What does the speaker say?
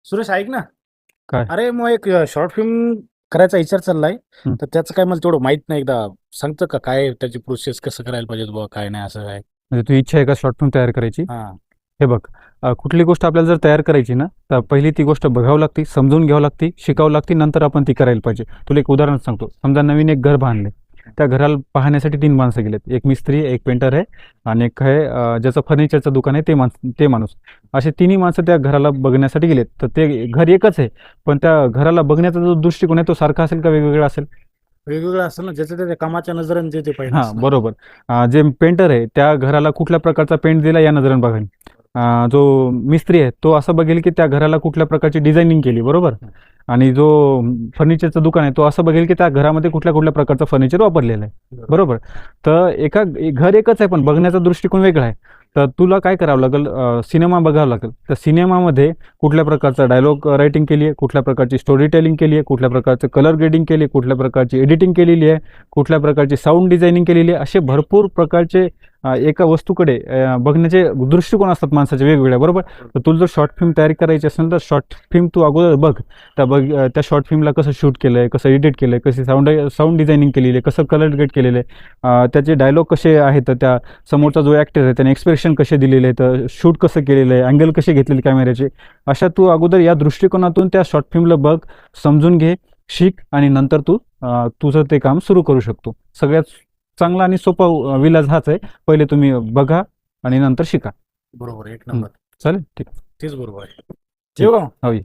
सुरेश ऐक ना. काय? अरे मग एक शॉर्ट फिल्म करायचा विचार चाललाय. हं. तर त्याचं काय मला तेवढं माहित नाही. एकदा सांगतं का काय त्याची प्रोसेस कसं करायला पाहिजे बुवा काय नाही असं काय? म्हणजे तुझी इच्छा आहे का शॉर्ट फिल्म तयार करायची? हा. हे बघ, कुठली गोष्ट आपल्याला जर तयार करायची ना, तर पहिली ती गोष्ट बघावं लागते, समजून घ्यावं लागते, शिकावं लागते, नंतर आपण ती करायला पाहिजे. तुला एक उदाहरण सांगतो. समजा नवीन एक घर बांधले, त्या घराला पाहण्यासाठी 3 माणसं गेलेत. एक मिस्त्री आहे, एक पेंटर आहे आणि एक आहे ज्याचं फर्निचरचं दुकान आहे ते माणूस. असे तिन्ही माणसं त्या घराला बघण्यासाठी गेलेत. तर ते घर एकच आहे, पण त्या घराला बघण्याचा जो दृष्टिकोन आहे तो सारखा असेल का वेगवेगळा असेल? वेगवेगळं असेल ना, ज्याचं त्याच्या कामाच्या नजरेने जे ते पाहिजे हां, असणार. बरोबर. जे पेंटर आहे, त्या घराला कुठल्या प्रकारचा पेंट दिला या नजरेने बघेल. जो मिस्त्री आहे, तो असं बघेल की त्या घराला कुठल्या प्रकारची डिझायनिंग केली, बरोबर? आणि जो फर्निचरचं दुकान आहे, तो असं बघेल की त्या घरामध्ये कुठल्या प्रकारचं फर्निचर वापरलेलं आहे, बरोबर? तर घर एकच आहे, पण बघण्याचा दृष्टिकोन वेगळा आहे. तर तुला काय करावं लागेल, सिनेमा बघावा लागेल. तर सिनेमामध्ये कुठल्या प्रकारचा डायलॉग रायटिंग केली आहे, कुठल्या प्रकारची स्टोरी टेलिंग केली आहे, कुठल्या प्रकारचं कलर ग्रेडिंग केली आहे, कुठल्या प्रकारची एडिटिंग केलेली आहे, कुठल्या प्रकारची साऊंड डिझायनिंग केलेली आहे. असे भरपूर प्रकारचे एका वस्तूकडे बघण्याचे दृष्टिकोन असतात माणसाचे वेगवेगळे, बरोबर? तर तुला जर शॉर्ट फिल्म तयारी करायची असेल तर शॉर्ट फिल्म तू अगोदर बघ. त्या शॉर्ट फिल्मला कसं शूट केलं आहे, कसं एडिट केलं आहे, कशी साऊंड डिझायनिंग केलेली आहे, कसं कलर ग्रेड केलेलं आहे, त्याचे डायलॉग कसे आहेत, त्या समोरचा जो ॲक्टर आहे त्याने एक्सप्रेशन कसे दिलेले आहेत, शूट कसं केलेलं आहे, अँगल कसे घेतलेले कॅमेऱ्याचे. अशा तू अगोदर या दृष्टिकोनातून त्या शॉर्ट फिल्मला बघ, समजून घे, शिक आणि नंतर तू तुझं ते काम सुरू करू शकतो. सगळ्यात चांगला आणि सोपा विलाज हाच आहे. पहिले तुम्ही बघा आणि नंतर शिका. बरोबर, एक नंबर. चालेल, ठीक. तेच बरोबर आहे. ठीक. ठेवू का मग? होय.